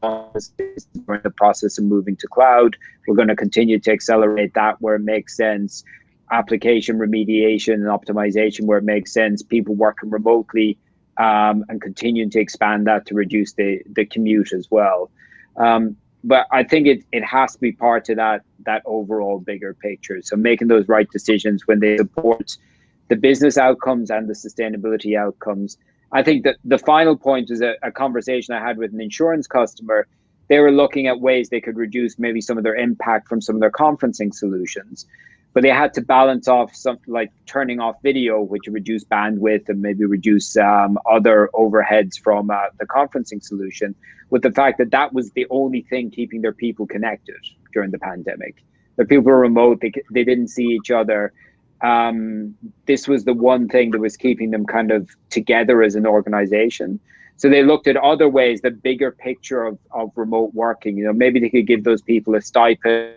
D: are in the process of moving to cloud. We're going to continue to accelerate that where it makes sense. Application remediation and optimization where it makes sense, people working remotely, and continuing to expand that to reduce the commute as well. But I think it has to be part of that overall bigger picture. So making those right decisions when they support the business outcomes and the sustainability outcomes. I think that the final point is a conversation I had with an insurance customer. They were looking at ways they could reduce maybe some of their impact from some of their conferencing solutions. But they had to balance off something like turning off video, which would reduce bandwidth and maybe reduce other overheads from the conferencing solution, with the fact that was the only thing keeping their people connected during the pandemic. The people were remote, they didn't see each other. This was the one thing that was keeping them kind of together as an organization. So they looked at other ways, the bigger picture of remote working. Maybe they could give those people a stipend,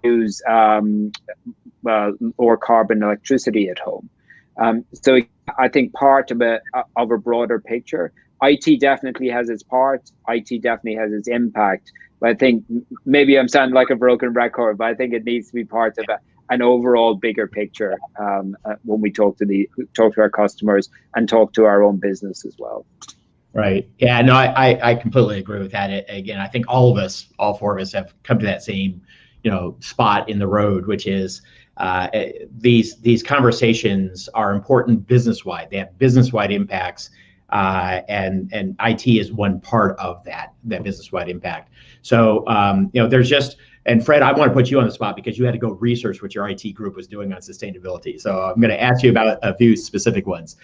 D: use lower carbon electricity at home. So I think part of a broader picture, IT definitely has its part, IT definitely has its impact, but I think maybe I'm sounding like a broken record, but I think it needs to be part of an overall bigger picture when we talk to our customers and talk to our own business as well.
A: Right. Yeah, no, I completely agree with that. Again, I think all four of us have come to that same, spot in the road, which is these conversations are important business-wide. They have business-wide impacts, and IT is one part of that business-wide impact. So, there's just, and Fred, I want to put you on the spot because you had to go research what your IT group was doing on sustainability. So I'm going to ask you about a few specific ones.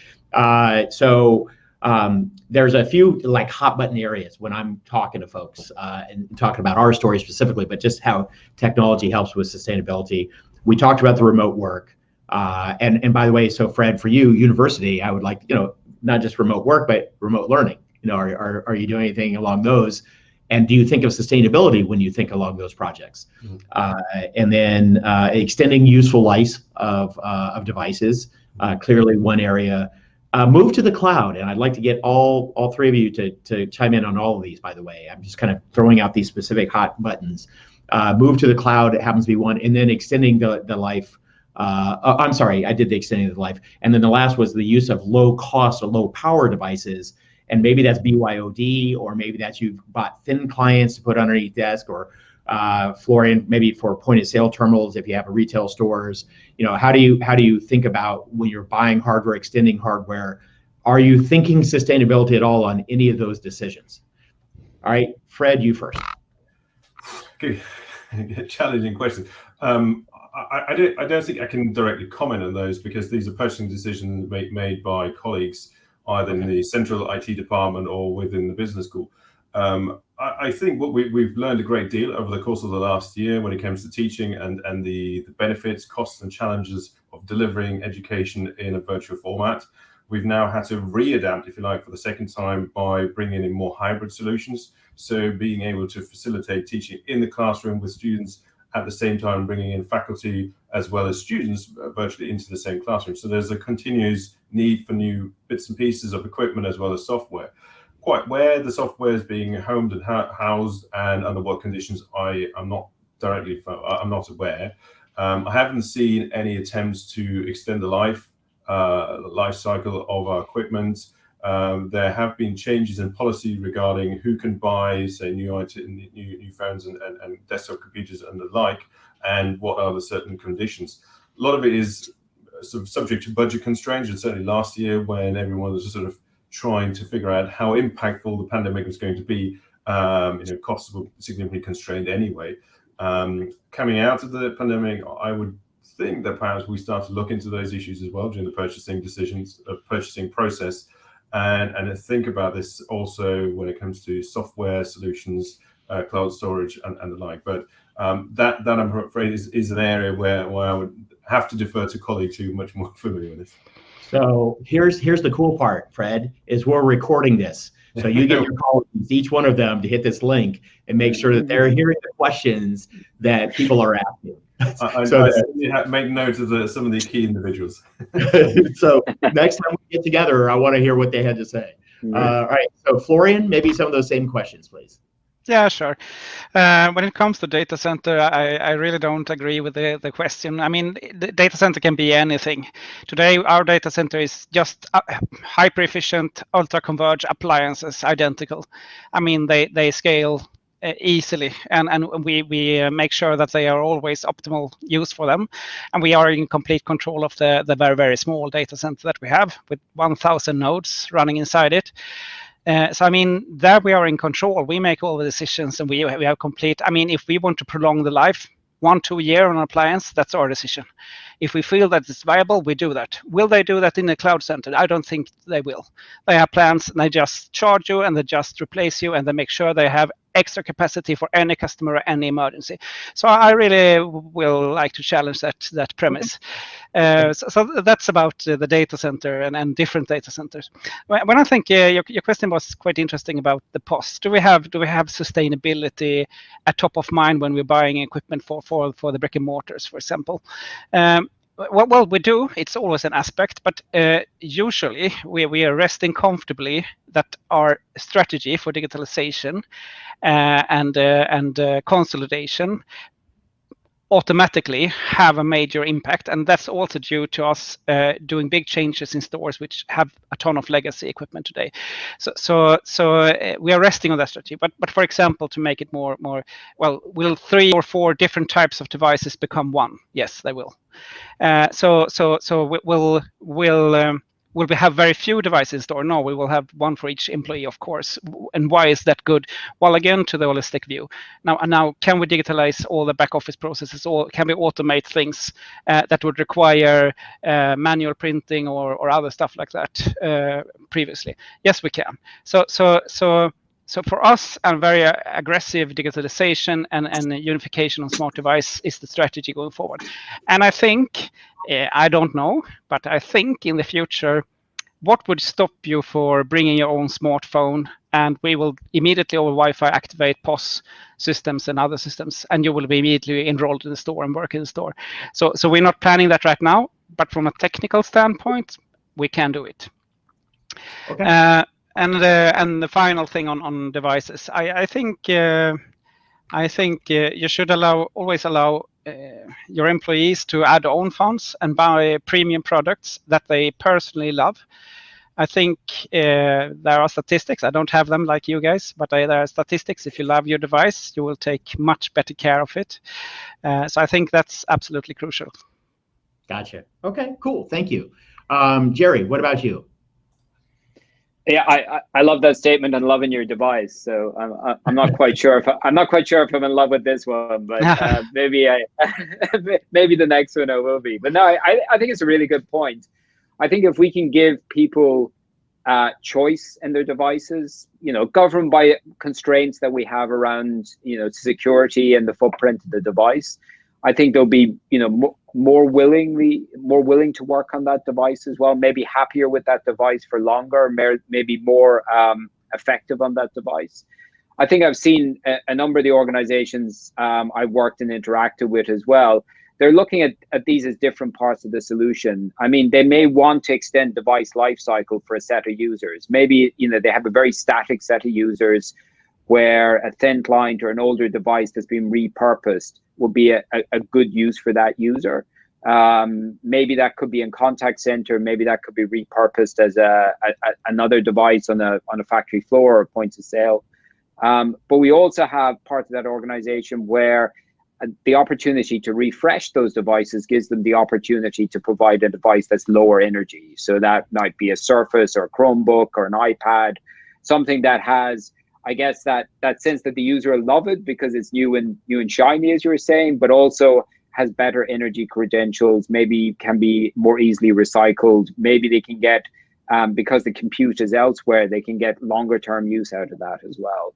A: There's a few like hot button areas when I'm talking to folks and talking about our story specifically, but just how technology helps with sustainability. We talked about the remote work. And by the way, so Fred, for you, university, I would like, not just remote work, but remote learning. Are you doing anything along those? And do you think of sustainability when you think along those projects? And then extending useful life of devices, clearly one area. Move to the cloud, and I'd like to get all three of you to chime in on all of these, by the way. I'm just kind of throwing out these specific hot buttons. Move to the cloud, it happens to be one, and then extending the life. I'm sorry, I did the extending of the life. And then the last was the use of low cost or low power devices, and maybe that's BYOD, or maybe that's you've bought thin clients to put underneath desk, or Florian, maybe for point of sale terminals if you have a retail stores. How do you think about when you're buying hardware, extending hardware? Are you thinking sustainability at all on any of those decisions? All right, Fred, you first.
C: Okay, challenging question. I don't think I can directly comment on those because these are purchasing decisions made by colleagues either in the central IT department or within the business school. I think what we've learned a great deal over the course of the last year when it comes to teaching and the benefits, costs, and challenges of delivering education in a virtual format. We've now had to readapt, if you like, for the second time by bringing in more hybrid solutions. So being able to facilitate teaching in the classroom with students at the same time bringing in faculty as well as students virtually into the same classroom. So there's a continuous need for new bits and pieces of equipment as well as software. Quite where the software is being homed and housed and under what conditions, I'm not aware. I haven't seen any attempts to extend the life cycle of our equipment. There have been changes in policy regarding who can buy, say, new phones and desktop computers and the like, and what are the certain conditions. A lot of it is sort of subject to budget constraints, and certainly last year when everyone was sort of trying to figure out how impactful the pandemic was going to be, costs were significantly constrained anyway. Coming out of the pandemic, I would think that perhaps we start to look into those issues as well during the purchasing process, and think about this also when it comes to software solutions, cloud storage, and the like. But that I'm afraid is an area where I would have to defer to colleagues who are much more familiar with this.
A: So here's the cool part, Fred, is we're recording this. So you get your colleagues, each one of them, to hit this link and make sure that they're hearing the questions that people are asking.
C: I make note of some of these key individuals.
A: So next time we get together, I want to hear what they had to say. All right, so Florian, maybe some of those same questions, please.
B: Yeah, sure. When it comes to data center, I really don't agree with the question. I mean, the data center can be anything. Today, our data center is just hyper efficient, ultra converged appliances, identical. I mean, they scale easily, and we make sure that they are always optimal use for them, and we are in complete control of the very, very small data center that we have with 1,000 nodes running inside it. So I mean, there we are in control. We make all the decisions, and we have complete. I mean, if we want to prolong the life 1-2 years on an appliance, that's our decision. If we feel that it's viable, we do that. Will they do that in the cloud center? I don't think they will. They have plans, and they just charge you, and they just replace you, and they make sure they have extra capacity for any customer or any emergency. So I really will like to challenge that premise. So that's about the data center and different data centers. When I think your question was quite interesting about the POS. Do we have sustainability at top of mind when we're buying equipment for the brick and mortars, for example? Well, we do. It's always an aspect, but usually we are resting comfortably that our strategy for digitalization and consolidation automatically have a major impact, and that's also due to us doing big changes in stores which have a ton of legacy equipment today. So we are resting on that strategy. But for example, to make it more well, will 3 or 4 different types of devices become one? Yes, they will. So will we have very few devices in store? No, we will have one for each employee, of course. And why is that good? Well, again, to the holistic view. Now, can we digitalize all the back office processes, or can we automate things that would require manual printing or other stuff like that previously? Yes, we can. So for us, a very aggressive digitalization and unification on smart device is the strategy going forward. And I think, I don't know, but I think in the future, what would stop you for bringing your own smartphone, and we will immediately over Wi-Fi activate POS systems and other systems, and you will be immediately enrolled in the store and work in the store. So we're not planning that right now, but from a technical standpoint, we can do it.
A: Okay.
B: And the final thing on devices, I think you should always allow your employees to add own funds and buy premium products that they personally love. I think there are statistics. I don't have them like you guys, but there are statistics. If you love your device, you will take much better care of it. So I think that's absolutely crucial.
A: Gotcha. Okay, cool. Thank you. Jerry, what about you?
D: Yeah, I love that statement and loving your device. So I'm not quite sure if I'm in love with this one, but maybe maybe the next one I will be. But no, I think it's a really good point. I think if we can give people choice in their devices, governed by constraints that we have around security and the footprint of the device, I think they'll be more willing to work on that device as well, maybe happier with that device for longer, maybe more effective on that device. I think I've seen a number of the organizations I've worked and interacted with as well. They're looking at these as different parts of the solution. I mean, they may want to extend device lifecycle for a set of users. Maybe they have a very static set of users where a thin client or an older device that's been repurposed will be a good use for that user. Maybe that could be in contact center. Maybe that could be repurposed as another device on a factory floor or point of sale. But we also have part of that organization where the opportunity to refresh those devices gives them the opportunity to provide a device that's lower energy. So that might be a Surface or a Chromebook or an iPad, something that has, I guess, that sense that the user will love it because it's new and shiny, as you were saying, but also has better energy credentials, maybe can be more easily recycled. Maybe they can get, because the compute is elsewhere, they can get longer term use out of that as well.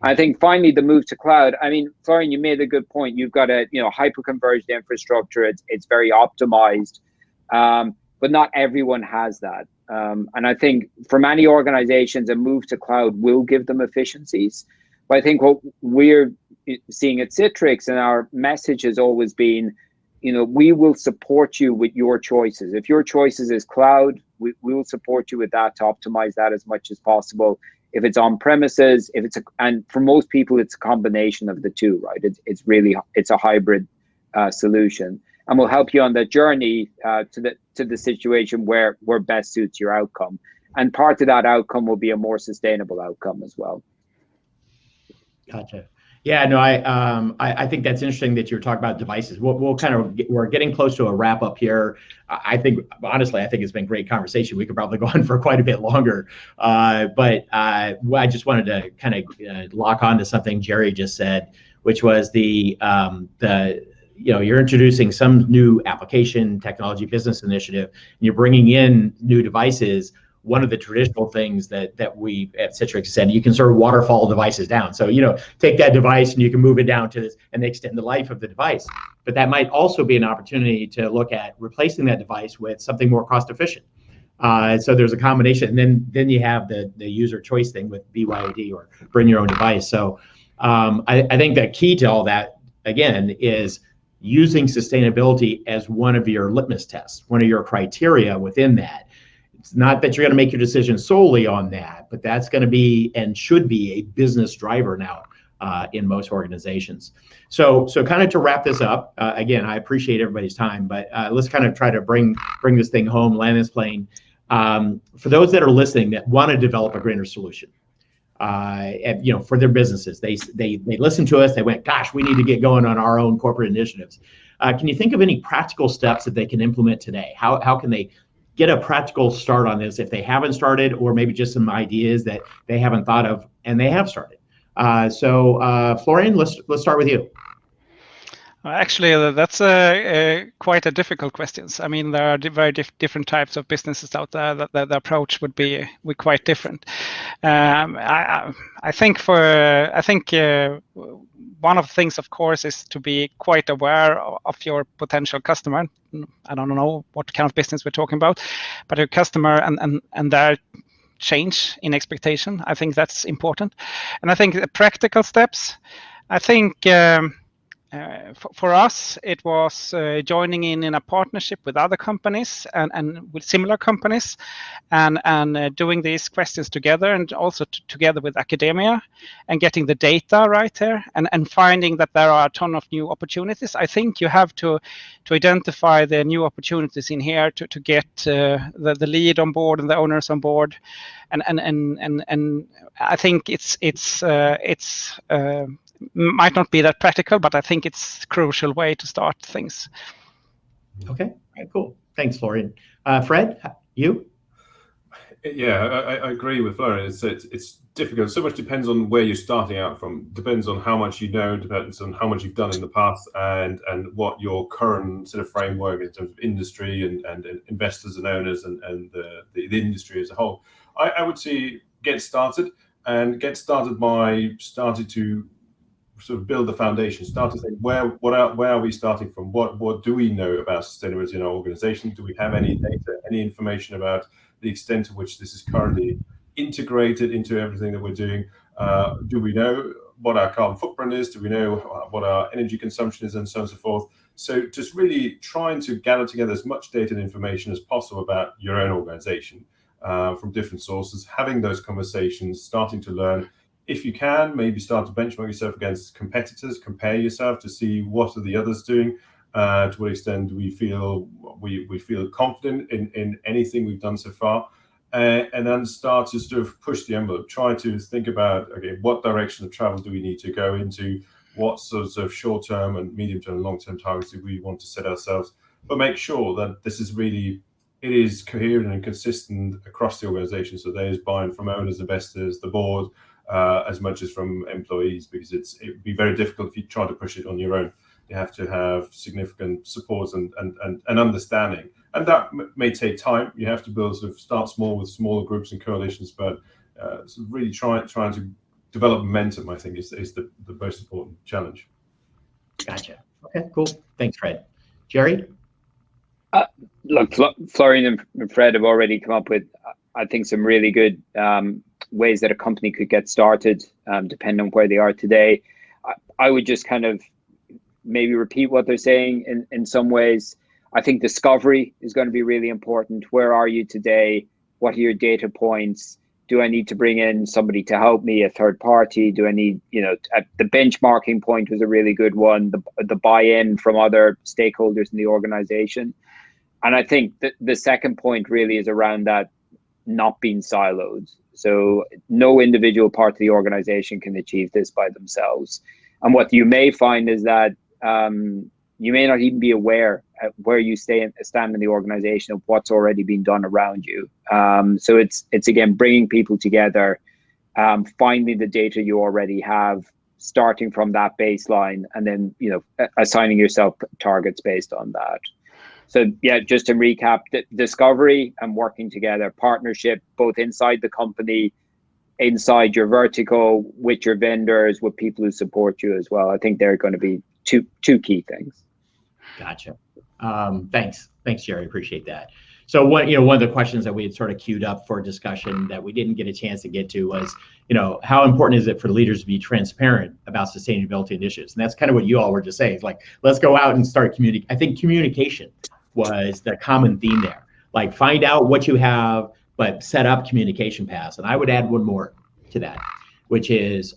D: I think finally the move to cloud. I mean, Florian, you made a good point. You've got a hyper-converged infrastructure. It's very optimized, but not everyone has that. And I think for many organizations, a move to cloud will give them efficiencies. But I think what we're seeing at Citrix, and our message has always been, we will support you with your choices. If your choices is cloud, we will support you with that to optimize that as much as possible. If it's on premises, and for most people, it's a combination of the two, right? It's a hybrid solution, and we'll help you on that journey to the situation where best suits your outcome. And part of that outcome will be a more sustainable outcome as well.
A: Gotcha. Yeah, no, I think that's interesting that you're talking about devices. We're getting close to a wrap up here. I think it's been a great conversation. We could probably go on for quite a bit longer, but I just wanted to kind of lock on to something Jerry just said, which was you're introducing some new application, technology, business initiative, and you're bringing in new devices. One of the traditional things that we at Citrix said, you can sort of waterfall devices down. So, take that device and you can move it down to this and extend the life of the device. But that might also be an opportunity to look at replacing that device with something more cost efficient. So there's a combination. And then you have the user choice thing with BYOD or bring your own device. So I think the key to all that, again, is using sustainability as one of your litmus tests, one of your criteria within that. It's not that you're going to make your decision solely on that, but that's going to be and should be a business driver now in most organizations. So kind of to wrap this up, again, I appreciate everybody's time, but let's kind of try to bring this thing home, land this plane. For those that are listening that want to develop a greener solution, for their businesses, they listened to us, they went, gosh, we need to get going on our own corporate initiatives. Can you think of any practical steps that they can implement today? How can they get a practical start on this if they haven't started, or maybe just some ideas that they haven't thought of and they have started? Florian, let's start with you.
B: Actually, that's quite a difficult question. I mean, there are very different types of businesses out there that the approach would be quite different. I think one of the things, of course, is to be quite aware of your potential customer. I don't know what kind of business we're talking about, but your customer and their change in expectation. I think that's important. And I think the practical steps, I think for us, it was joining in a partnership with other companies and with similar companies, and doing these questions together, and also together with academia, and getting the data right here, and finding that there are a ton of new opportunities. I think you have to identify the new opportunities in here to get the lead on board and the owners on board, and I think it's might not be that practical, but I think it's a crucial way to start things.
A: Okay, all right, cool. Thanks, Florian. Fred, you?
C: Yeah, I agree with Florian. It's difficult. So much depends on where you're starting out from. Depends on how much you know. Depends on how much you've done in the past, and what your current sort of framework in terms of industry and investors and owners and the industry as a whole. I would say get started by starting to sort of build the foundation. Start to think where are we starting from? What do we know about sustainability in our organization? Do we have any data, any information about the extent to which this is currently integrated into everything that we're doing? Do we know what our carbon footprint is? Do we know what our energy consumption is, and so on and so forth? So just really trying to gather together as much data and information as possible about your own organization from different sources, having those conversations, starting to learn. If you can, maybe start to benchmark yourself against competitors, compare yourself to see what are the others doing, to what extent do we feel confident in anything we've done so far, and then start to sort of push the envelope, try to think about, okay, what direction of travel do we need to go into, what sorts of short-term and medium-term and long-term targets do we want to set ourselves, but make sure that this is really, it is coherent and consistent across the organization, so there is buy-in from owners, investors, the board, as much as from employees, because it would be very difficult if you try to push it on your own. You have to have significant support and understanding, and that may take time. You have to start small with smaller groups and coalitions, but so really trying to develop momentum, I think, is the most important challenge.
A: Gotcha. Okay, cool. Thanks, Fred. Jerry?
D: Look, Florian and Fred have already come up with, I think, some really good ways that a company could get started, depending on where they are today. I would just kind of maybe repeat what they're saying in some ways. I think discovery is going to be really important. Where are you today? What are your data points? Do I need to bring in somebody to help me, a third party? Do I need, the benchmarking point was a really good one, the buy-in from other stakeholders in the organization. And I think the second point really is around that not being siloed. So no individual part of the organization can achieve this by themselves. And what you may find is that you may not even be aware of where you stand in the organization of what's already been done around you. So it's again, bringing people together, finding the data you already have, starting from that baseline, and then assigning yourself targets based on that. So yeah, just to recap, discovery and working together, partnership, both inside the company, inside your vertical, with your vendors, with people who support you as well. I think they're going to be two key things.
A: Gotcha. Thanks, Jerry. Appreciate that. So one of the questions that we had sort of queued up for discussion that we didn't get a chance to get to was, how important is it for leaders to be transparent about sustainability initiatives? And that's kind of what you all were just saying. It's like, let's go out and start communicating. I think communication was the common theme there. Like, find out what you have, but set up communication paths. And I would add one more to that. which is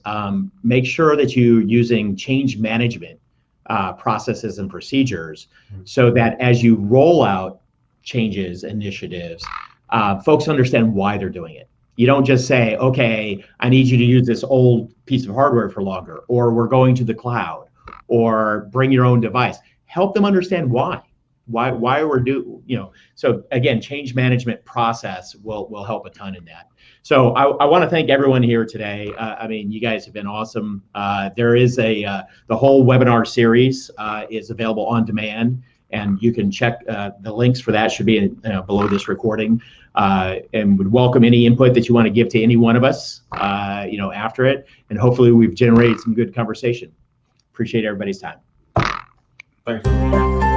A: make sure that you're using change management processes and procedures so that as you roll out changes, initiatives, folks understand why they're doing it. You don't just say, okay, I need you to use this old piece of hardware for longer, or we're going to the cloud, or bring your own device. Help them understand why we're so again, change management process will help a ton in that. So I want to thank everyone here today. I mean, you guys have been awesome. There is the whole webinar series is available on demand, and you can check the links for that should be below this recording, and would welcome any input that you want to give to any one of us after it, and hopefully we've generated some good conversation. Appreciate everybody's time.
C: Thanks.